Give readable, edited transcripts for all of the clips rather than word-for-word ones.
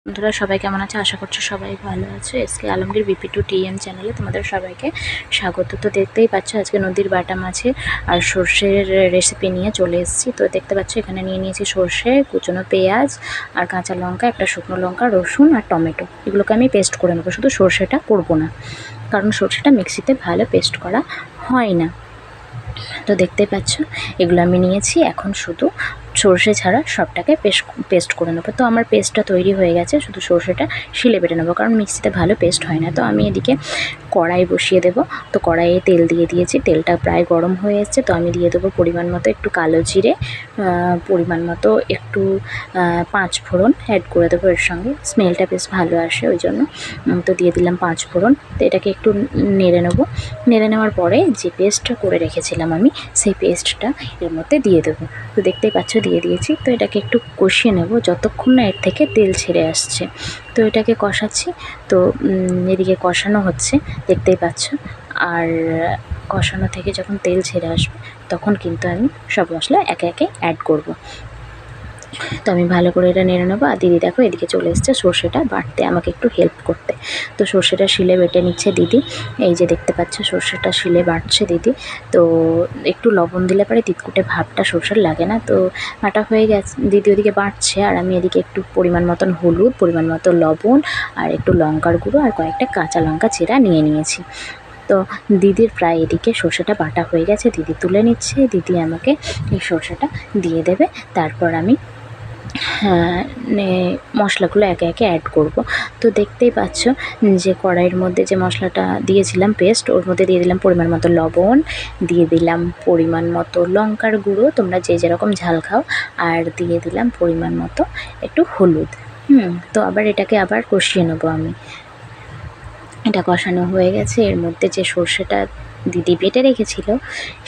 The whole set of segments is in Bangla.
বন্ধুরা সবাই কেমন আছে? আশা করছি সবাই ভালো আছে। এসকে আলমগীর BP2TM চ্যানেলে তোমাদের সবাইকে স্বাগত। তো দেখতেই পাচ্ছ আজকে নদীর বাটা মাছের আর সর্ষের রেসিপি নিয়ে চলে এসেছি। তো দেখতে পাচ্ছ এখানে নিয়ে নিয়েছি সর্ষে, কুচনো পেঁয়াজ আর কাঁচা লঙ্কা, একটা শুকনো লঙ্কা, রসুন আর টমেটো। এগুলোকে আমি পেস্ট করে নেবো, শুধু সর্ষেটা করবো না, কারণ সর্ষেটা মিক্সিতে ভালো পেস্ট করা হয় না। তো দেখতেই পাচ্ছ এগুলো আমি নিয়েছি। এখন শুধু সর্ষে ছাড়া সবটাকে পেস্ট করে নেবো। তো আমার পেস্টটা তৈরি হয়ে গেছে, শুধু সর্ষেটা শিলে বেটে নেবো, কারণ মিক্সিতে ভালো পেস্ট হয় না। তো আমি এদিকে কড়াই বসিয়ে দেবো। তো কড়াইয়ে তেল দিয়ে দিয়েছি, তেলটা প্রায় গরম হয়ে এসছে। তো আমি দিয়ে দেবো পরিমাণ মতো একটু কালো জিরে, পরিমাণ মতো একটু 5 ফোড়ন অ্যাড করে দেবো এর সঙ্গে, স্মেলটা বেশ ভালো আসে ওই জন্য। তো দিয়ে দিলাম 5 ফোড়ন। তো এটাকে একটু নেড়ে নেবো। নেড়ে নেওয়ার পরে যে পেস্টটা করে রেখেছিলাম আমি, সেই পেস্টটা এর মধ্যে দিয়ে দেবো। তো দেখতেই পাচ্ছ দিয়ে দিয়েছি। তো এটাকে একটু কষিয়ে নেব যতক্ষণ না এর থেকে তেল ছেড়ে আসছে। তো এটাকে কষাচ্ছি। তো এদিকে কষানো হচ্ছে, দেখতেই পাচ্ছ। আর কষানো থেকে যখন তেল ছেড়ে আসবে তখন কিন্তু আমি সব মশলা একে একে অ্যাড করব। তো আমি ভালো করে এটা নেড়ে নেবো। আর দিদি দেখো এদিকে চলে এসছে সর্ষেটা বাটতে, আমাকে একটু হেল্প করতে। তো সর্ষেটা শিলে বেটে নিচ্ছে দিদি। এই যে দেখতে পাচ্ছ সর্ষেটা শিলে বাটছে দিদি। তো একটু লবণ দিলে পরে তিতকুটে ভাবটা সর্ষের লাগে না। তো বাটা হয়ে গেছে, দিদি ওদিকে বাটছে আর আমি এদিকে একটু পরিমাণ মতন হলুদ, পরিমাণ মতো লবণ আর একটু লঙ্কার গুঁড়ো আর কয়েকটা কাঁচা লঙ্কা চেরা নিয়ে নিয়েছি। তো দিদির প্রায় এদিকে সর্ষেটা বাটা হয়ে গেছে, দিদি তুলে নিচ্ছে। দিদি আমাকে এই সর্ষেটা দিয়ে দেবে, তারপর আমি মশলাগুলো একে একে অ্যাড করব। তো দেখতেই পাচ্ছ যে কড়াইয়ের মধ্যে যে মশলাটা দিয়েছিলাম পেস্ট, ওর মধ্যে দিয়ে দিলাম পরিমাণ মতো লবণ, দিয়ে দিলাম পরিমাণ মতো লঙ্কার গুঁড়ো, তোমরা যে যেরকম ঝাল খাও, আর দিয়ে দিলাম পরিমাণ মতো একটু হলুদ। তো আবার এটাকে আবার কষিয়ে নেবো আমি। এটা কষানো হয়ে গেছে, এর মধ্যে যে সর্ষেটা দিদি বেটে রেখেছিল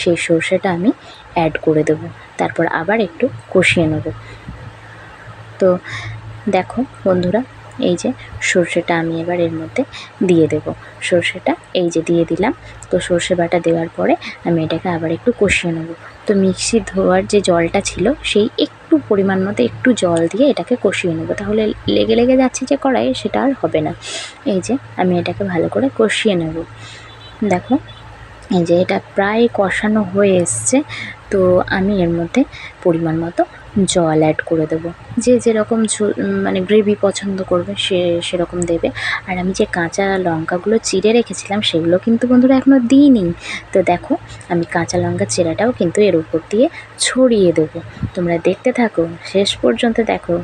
সেই সর্ষেটা আমি অ্যাড করে দেবো, তারপর আবার একটু কষিয়ে নেব। তো দেখো বন্ধুরা, এই যে সর্ষেটা আমি এবার এর মধ্যে দিয়ে দেব। সর্ষেটা এই যে দিয়ে দিলাম। তো সর্ষে বাটা দেওয়ার পরে আমি এটাকে আবার একটু কষিয়ে নেব। তো মিক্সি ধোয়ার যে জলটা ছিল সেই একটু পরিমাণ মতো একটু জল দিয়ে এটাকে কষিয়ে নেব, তাহলে লেগে লেগে যাচ্ছে যে কড়াইয়ে সেটা আর হবে না। এই যে আমি এটাকে ভালো করে কষিয়ে নেব। দেখো এই যে এটা প্রায় কষানো হয়ে এসছে। তো আমি এর মধ্যে পরিমাণ মতো জল অ্যাড করে দেবো। যে যেরকম মানে গ্রেভি পছন্দ করবে সেরকম দেবে। আর আমি যে কাঁচা লঙ্কাগুলো চিড়ে রেখেছিলাম সেগুলো কিন্তু বন্ধুরা এখনও দিইনি। তো দেখো আমি কাঁচা লঙ্কা চিড়াটাও কিন্তু এর উপর দিয়ে ছড়িয়ে দেবো। তোমরা দেখতে থাকো, শেষ পর্যন্ত দেখো,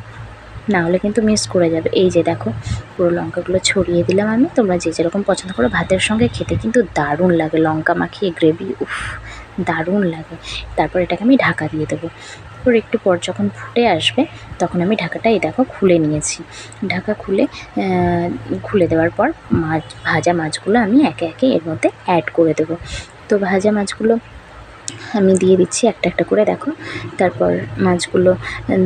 না হলে কিন্তু মিস করে যাবে। এই যে দেখো পুরো লঙ্কাগুলো ছড়িয়ে দিলাম আমি। তোমরা যে যেরকম পছন্দ করো, ভাতের সঙ্গে খেতে কিন্তু দারুণ লাগে লঙ্কা মাখিয়ে গ্রেভি, উফ দারুণ লাগে। তারপর এটাকে আমি ঢাকা দিয়ে দেবো। তারপর একটু পর যখন ফুটে আসবে তখন আমি ঢাকাটা এই দেখো খুলে নিয়েছি। ঢাকা খুলে দেওয়ার পর ভাজা মাছগুলো আমি একে একে এর মধ্যে অ্যাড করে দেবো। তো ভাজা মাছগুলো আমি দিয়ে দিচ্ছি একটা একটা করে, দেখো। তারপর মাছগুলো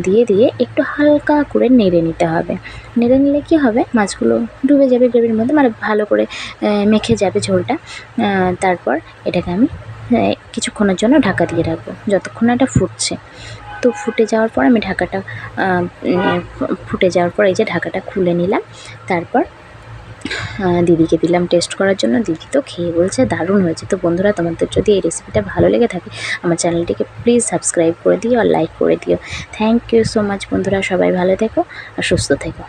দিয়ে একটু হালকা করে নেড়ে নিতে হবে। নেড়ে নিলে কী হবে, মাছগুলো ডুবে যাবে গ্রেভির মধ্যে, মানে ভালো করে মেখে যাবে ঝোলটা। তারপর এটাকে আমি কিছুক্ষণের জন্য ঢাকা দিয়ে রাখবো, যতক্ষণ না এটা ফুটছে। তো ফুটে যাওয়ার পর আমি ফুটে যাওয়ার পর এই যে ঢাকাটা খুলে নিলাম। তারপর দিদিকে দিলাম টেস্ট করার জন্য। দিদি তো খেয়ে বলছে দারুণ হয়েছে। তো বন্ধুরা, তোমাদের যদি এই রেসিপিটা ভালো লেগে থাকে আমার চ্যানেলটিকে প্লিজ সাবস্ক্রাইব করে দিও আর লাইক করে দিও। থ্যাংক ইউ সো মাচ বন্ধুরা, সবাই ভালো থেকো আর সুস্থ থেকো।